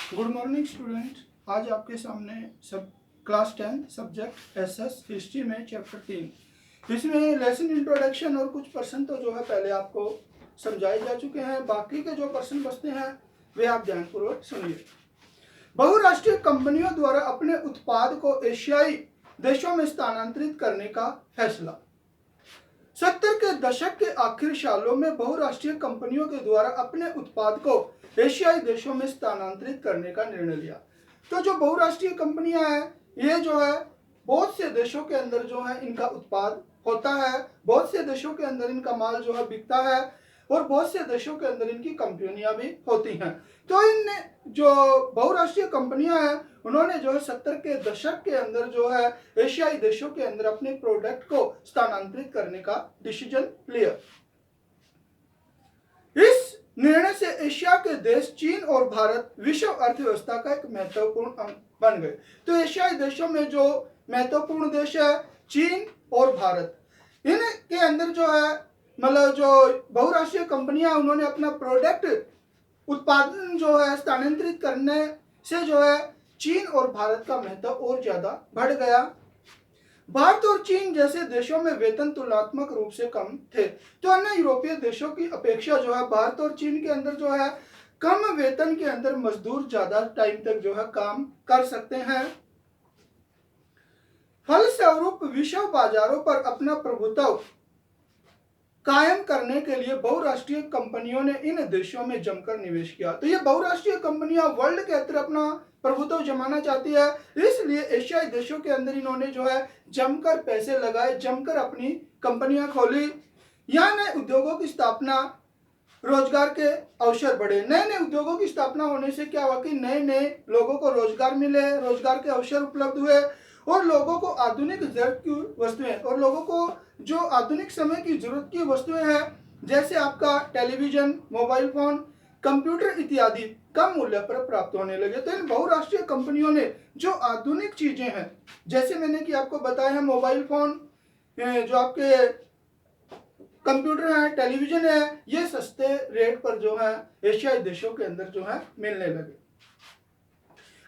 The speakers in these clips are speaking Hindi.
Good morning student. आज आपके सामने सब क्लास 10 सब्जेक्ट एसएस हिस्ट्री में चैप्टर 3 इसमें लेसन इंट्रोडक्शन और कुछ पर्सन तो जो है पहले आपको समझाए जा चुके हैं। बाकी के जो पर्सन बचते हैं वे आप ध्यानपूर्वक सुनिए। बहुराष्ट्रीय कंपनियों द्वारा अपने उत्पाद को एशियाई देशों में स्थानांतरित करने का फैसला। 70 के दशक के आखिरी सालों में बहुराष्ट्रीय कंपनियों के द्वारा अपने उत्पाद को एशियाई देशों में स्थानांतरित करने का निर्णय लिया। तो जो बहुराष्ट्रीय कंपनियां हैं ये जो है बहुत से देशों के अंदर जो है इनका उत्पाद होता है, बहुत से देशों के अंदर इनका माल जो है बिकता है और बहुत से देशों के अंदर इनकी कंपनियां भी होती हैं। तो इन जो बहुराष्ट्रीय कंपनियां हैं उन्होंने जो है 70 के दशक के अंदर जो है एशियाई देशों के अंदर अपने प्रोडक्ट को स्थानांतरित करने का डिसीजन लिया। इस निर्णय से एशिया के देश चीन और भारत विश्व अर्थव्यवस्था का एक महत्वपूर्ण अंग बन गए। तो एशियाई देशों में जो महत्वपूर्ण देश है चीन और भारत, इनके अंदर जो है मतलब जो बहुराष्ट्रीय कंपनियां उन्होंने अपना प्रोडक्ट उत्पादन जो है स्थानांतरित करने से जो है चीन और भारत का महत्व और ज्यादा बढ़ गया। भारत और चीन जैसे देशों में वेतन तुलनात्मक रूप से कम थे। तो अन्य यूरोपीय देशों की अपेक्षा जो है भारत और चीन के अंदर जो है कम वेतन के अंदर मजदूर ज्यादा टाइम तक जो है काम कर सकते हैं। फलस्वरूप विश्व बाजारों पर अपना प्रभुत्व कायम करने के लिए बहुराष्ट्रीय कंपनियों ने इन देशों में जमकर निवेश किया। तो ये बहुराष्ट्रीय कंपनियां वर्ल्ड के अंदर अपना प्रभुत्व जमाना चाहती है, इसलिए एशियाई देशों के अंदर इन्होंने जो है जमकर पैसे लगाए, जमकर अपनी कंपनियां खोली। यहाँ नए उद्योगों की स्थापना, रोजगार के अवसर बढ़े। नए नए उद्योगों की स्थापना होने से क्या हुआ कि नए नए लोगों को रोजगार मिले, रोजगार के अवसर उपलब्ध हुए और लोगों को आधुनिक जरूरत की वस्तुएं और लोगों को जो आधुनिक समय की जरूरत की वस्तुएं हैं जैसे आपका टेलीविजन, मोबाइल फोन, कंप्यूटर इत्यादि कम मूल्य पर प्राप्त होने लगे। तो इन बहुराष्ट्रीय कंपनियों ने जो आधुनिक चीजें हैं जैसे मैंने कि आपको बताया है मोबाइल फोन, जो आपके कंप्यूटर है, टेलीविजन है, ये सस्ते रेट पर जो है एशियाई देशों के अंदर जो है मिलने लगे।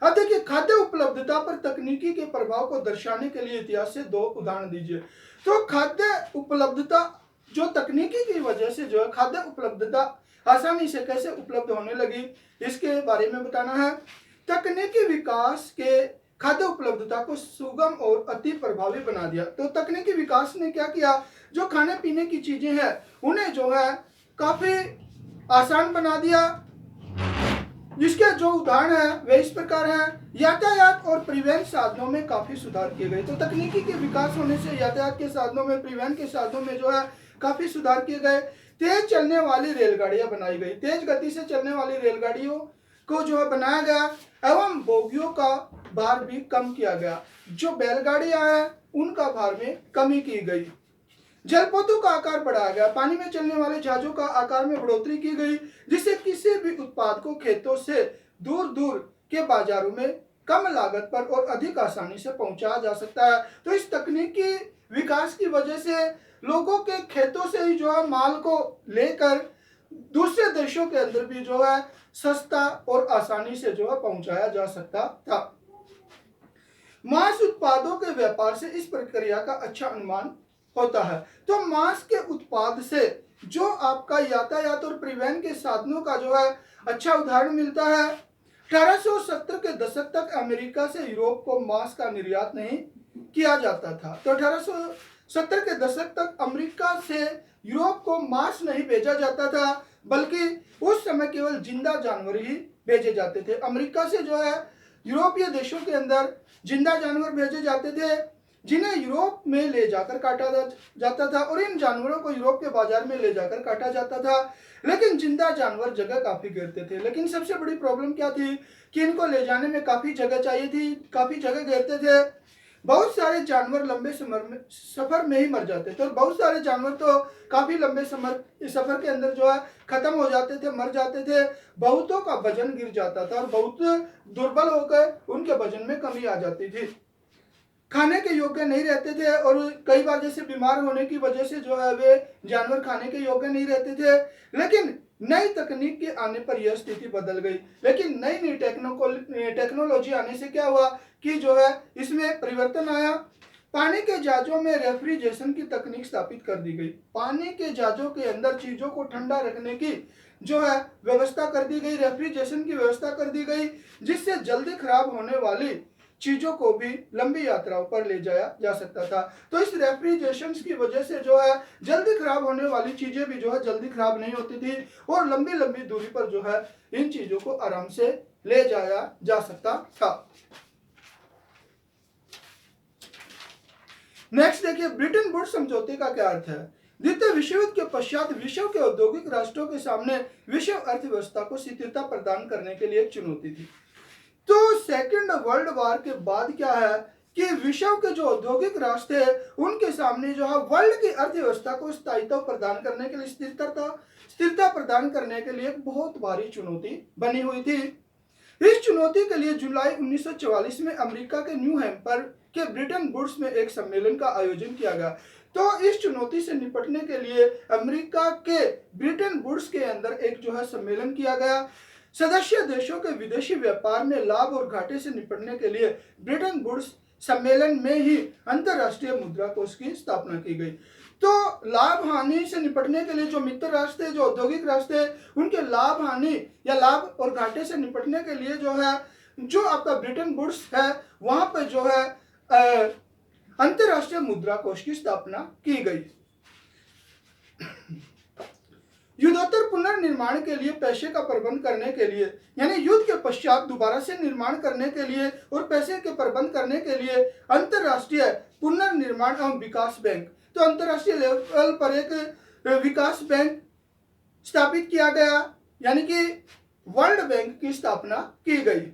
अब देखिए खाद्य उपलब्धता पर तकनीकी के प्रभाव को दर्शाने के लिए इतिहास से दो उदाहरण दीजिए। तो खाद्य उपलब्धता जो तकनीकी की वजह से जो है खाद्य उपलब्धता आसानी से कैसे उपलब्ध होने लगी इसके बारे में बताना है। तकनीकी विकास के खाद्य उपलब्धता को सुगम और अति प्रभावी बना दिया। तो तकनीकी विकास ने क्या किया, जो खाने पीने की चीजें हैं उन्हें जो है काफी आसान बना दिया। जिसके जो उदाहरण है वे इस प्रकार हैं। यातायात और परिवहन साधनों में काफी सुधार किए गए। तो तकनीकी के विकास होने से यातायात के साधनों में, परिवहन के साधनों में जो है काफी सुधार किए गए। तेज चलने वाली रेलगाड़ियां बनाई गई, तेज गति से चलने वाली रेलगाड़ियों को जो है बनाया गया एवं बोगियों का भार भी कम किया गया। जो बैलगाड़ियां हैं उनका भार में कमी की गई। जलपोतों का आकार बढ़ाया गया, पानी में चलने वाले जहाजों का आकार में बढ़ोतरी की गई जिससे किसी भी उत्पाद को खेतों से दूर दूर के बाजारों में कम लागत पर और अधिक आसानी से पहुंचाया जा सकता है। तो इस तकनीकी विकास की वजह से लोगों के खेतों से ही जो है माल को लेकर दूसरे देशों के अंदर भी जो है सस्ता और आसानी से जो है पहुंचाया जा सकता था। मांस उत्पादों के व्यापार से इस प्रक्रिया का अच्छा अनुमान होता है। तो मांस के उत्पाद से जो आपका यातायात और परिवहन के साधनों का जो है अच्छा उदाहरण मिलता है। 1870 के दशक तक अमेरिका से यूरोप को मांस का निर्यात नहीं किया जाता था। तो 1870 के दशक तक अमेरिका से यूरोप को मांस नहीं भेजा जाता था, बल्कि उस समय केवल जिंदा जानवर ही भेजे जाते थे। अमेरिका से जो है यूरोपीय देशों के अंदर जिंदा जानवर भेजे जाते थे जिन्हें यूरोप में ले जाकर काटा जाता था और इन जानवरों को यूरोप के बाजार में ले जाकर काटा जाता था। लेकिन जिंदा जानवर जगह काफी घेरते थे। लेकिन सबसे बड़ी प्रॉब्लम क्या थी कि इनको ले जाने में काफी जगह चाहिए थी, काफी जगह घेरते थे। बहुत सारे जानवर लंबे सफर में ही मर जाते थे और बहुत सारे जानवर तो काफी लंबे सफर के अंदर जो है खत्म हो जाते थे, मर जाते थे। बहुतों का वजन गिर जाता था और बहुत दुर्बल होकर उनके वजन में कमी आ जाती थी। खाने के योग्य नहीं रहते थे और कई बार जैसे बीमार होने की वजह से जो है वे जानवर खाने के योग्य नहीं रहते थे। लेकिन नई तकनीक के आने पर यह स्थिति बदल गई। लेकिन नई नई टेक्नोलॉजी आने से क्या हुआ कि जो है इसमें परिवर्तन आया। पानी के जहाजों में रेफ्रिजरेशन की तकनीक स्थापित कर दी गई। पानी के जहाजों के अंदर चीजों को ठंडा रखने की जो है व्यवस्था कर दी गई, रेफ्रिजरेशन की व्यवस्था कर दी गई, जिससे जल्दी खराब होने वाली चीजों को भी लंबी यात्राओं पर ले जाया जा सकता था। तो इस रेफ्रिजरेशन की वजह से जो है जल्दी खराब होने वाली चीजें भी जो है जल्दी खराब नहीं होती थी और लंबी लंबी दूरी पर जो है इन चीजों को आराम से ले जाया जा सकता था। नेक्स्ट देखिए, ब्रिटेन वुड्स समझौते का क्या अर्थ है। द्वितीय विश्व युद्ध के पश्चात विश्व के औद्योगिक राष्ट्रों के सामने विश्व अर्थव्यवस्था को स्थिरता प्रदान करने के लिए एक चुनौती थी। तो सेकेंड वर्ल्ड वॉर के बाद क्या है कि विश्व के जो औद्योगिक राष्ट्र थे उनके सामने जो है वर्ल्ड की अर्थव्यवस्था को स्थायित्व प्रदान करने के लिए, स्थिरता प्रदान करने के लिए एक बहुत भारी चुनौती बनी हुई थी। इस चुनौती के लिए जुलाई 1944 में अमेरिका के न्यू हैम्पर के ब्रिटेन वुड्स में एक सम्मेलन का आयोजन किया गया। तो इस चुनौती से निपटने के लिए अमेरिका के ब्रिटेन वुड्स के अंदर एक जो है सम्मेलन किया गया। सदस्य देशों के विदेशी व्यापार में लाभ और घाटे से निपटने के लिए ब्रिटेन वुड्स सम्मेलन में ही अंतर्राष्ट्रीय मुद्रा कोष की स्थापना की गई। तो लाभ हानि से निपटने के लिए जो मित्र राष्ट्र थे, जो औद्योगिक राष्ट्र थे, उनके लाभ हानि या लाभ और घाटे से निपटने के लिए जो है जो आपका ब्रिटेन वुड्स है वहां पर जो है अंतर्राष्ट्रीय मुद्रा कोष की स्थापना की गई। युद्धोत्तर पुनर्निर्माण के लिए पैसे का प्रबंध करने के लिए, यानी युद्ध के पश्चात दोबारा से निर्माण करने के लिए और पैसे के प्रबंध करने के लिए अंतर्राष्ट्रीय पुनर्निर्माण एवं विकास बैंक, तो अंतर्राष्ट्रीय लेवल पर एक विकास बैंक स्थापित किया गया, यानी कि वर्ल्ड बैंक की स्थापना की गई।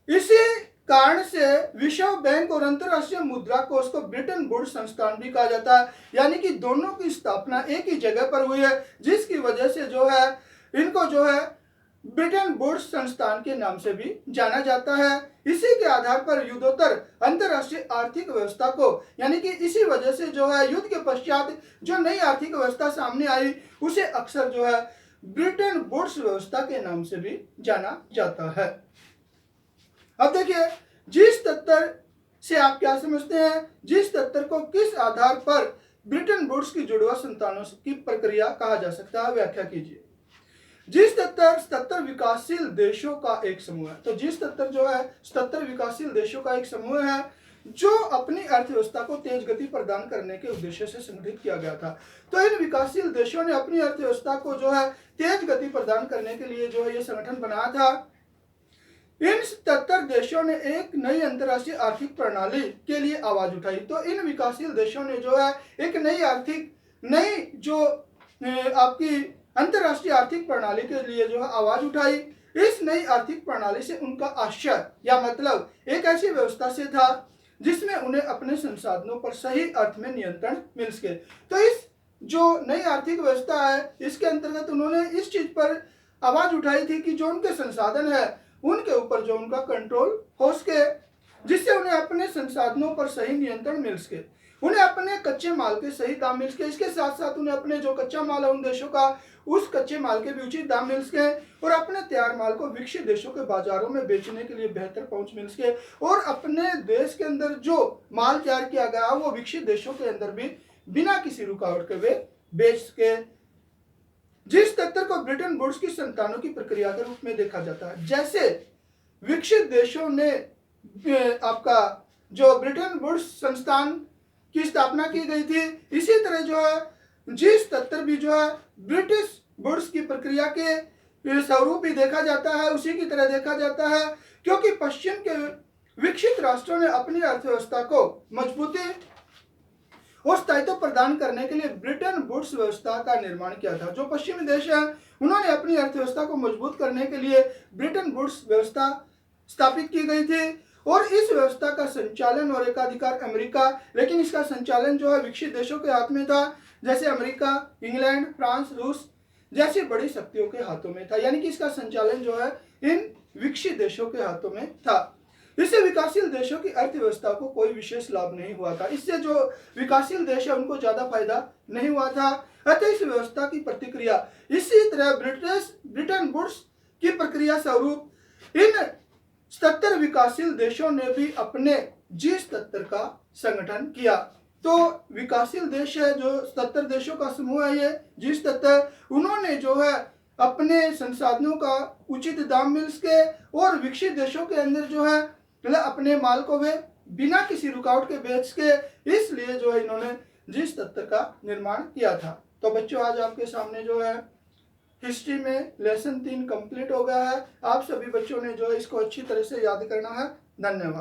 इसी कारण से विश्व बैंक और अंतर्राष्ट्रीय मुद्रा कोष को ब्रिटेन वुड्स संस्थान भी कहा जाता है, यानी कि दोनों की स्थापना एक ही जगह पर हुई है, जिसकी वजह से जो है इनको जो है ब्रिटेन वुड्स संस्थान के नाम से भी जाना जाता है। इसी के आधार पर युद्धोत्तर अंतर्राष्ट्रीय आर्थिक व्यवस्था को, यानी कि इसी वजह से जो है युद्ध के पश्चात जो नई आर्थिक व्यवस्था सामने आई उसे अक्सर जो है ब्रिटेन वुड्स व्यवस्था के नाम से भी जाना जाता है। अब देखिए, जिस तत्व से आप क्या समझते हैं, जिस तत्व को किस आधार पर ब्रिटेन वुड्स की जुड़वा संतानों की प्रक्रिया कहा जा सकता है, व्याख्या कीजिए। जिस तत्व विकासशील देशों का एक समूह है। तो जिस तत्व जो है तत्व विकासशील देशों का एक समूह है जो अपनी अर्थव्यवस्था को तेज गति प्रदान करने के उद्देश्य से संगठित किया गया था। तो इन विकासशील देशों ने अपनी अर्थव्यवस्था को जो है तेज गति प्रदान करने के लिए जो है ये संगठन बनाया था। इन 77 देशों ने एक नई अंतर्राष्ट्रीय आर्थिक प्रणाली के लिए आवाज उठाई। तो इन विकासशील देशों ने जो है एक नई जो आपकी अंतर्राष्ट्रीय आर्थिक प्रणाली के लिए जो है आवाज उठाई। इस नई आर्थिक प्रणाली से उनका आशय या मतलब एक ऐसी व्यवस्था से था जिसमें उन्हें अपने संसाधनों पर सही अर्थ में नियंत्रण मिल सके। तो इस जो नई आर्थिक व्यवस्था है इसके अंतर्गत उन्होंने इस चीज पर आवाज उठाई थी कि जो उनके संसाधन है उनके ऊपर जो उनका कंट्रोल हो सके, जिससे उन्हें अपने संसाधनों पर सही नियंत्रण मिल सके, उन्हें अपने कच्चे माल के सही दाम मिल सके। इसके साथ साथ उन्हें अपने जो कच्चा माल है उन देशों का उस कच्चे माल के भी उचित दाम मिल सके और अपने तैयार माल को विकसित देशों के बाजारों में बेचने के लिए बेहतर पहुंच मिल सके और अपने देश के अंदर जो माल तैयार किया गया वो विकसित देशों के अंदर भी बिना किसी रुकावट के वे बेच सके। जिस तत्व को ब्रिटेन वुड्स की संतानों की प्रक्रिया के रूप में देखा जाता है। जैसे विकसित देशों ने आपका जो ब्रिटेन वुड्स संस्थान की स्थापना की गई थी, इसी तरह जो है जिस तत्व भी जो है ब्रिटिश वुड्स की प्रक्रिया के स्वरूप भी देखा जाता है, उसी की तरह देखा जाता है, क्योंकि पश्चिम के विकसित राष्ट्रों ने अपनी अर्थव्यवस्था को मजबूती और स्थायित्व प्रदान करने के लिए ब्रिटेन वुड्स व्यवस्था का निर्माण किया था। जो पश्चिमी देश हैं उन्होंने अपनी अर्थव्यवस्था को मजबूत करने के लिए ब्रिटेन वुड्स व्यवस्था स्थापित की गई थी और इस व्यवस्था का संचालन और एकाधिकार अमेरिका, लेकिन इसका संचालन जो है विकसित देशों के हाथ में था, जैसे अमेरिका, इंग्लैंड, फ्रांस, रूस जैसी बड़ी शक्तियों के हाथों में था, यानी कि इसका संचालन जो है इन विकसित देशों के हाथों में था। इससे विकासशील देशों की अर्थव्यवस्था को कोई विशेष लाभ नहीं हुआ था। इससे जो विकासशील देश है उनको ज्यादा फायदा नहीं हुआ था। अतः इस व्यवस्था की प्रतिक्रिया इसी तरह ब्रिटेन वुड्स की प्रक्रिया स्वरूप इन 77 विकासशील देशों ने भी अपने G77 का संगठन किया। तो विकासशील देश है जो 77 देशों का समूह है, ये G77, उन्होंने जो है अपने संसाधनों का उचित दाम मिल सके और विकसित देशों के अंदर जो है मतलब अपने माल को वे बिना किसी रुकावट के बेच के, इसलिए जो है इन्होंने G77 का निर्माण किया था। तो बच्चों आज आपके सामने जो है हिस्ट्री में लेसन 3 कंप्लीट हो गया है। आप सभी बच्चों ने जो है इसको अच्छी तरह से याद करना है। धन्यवाद।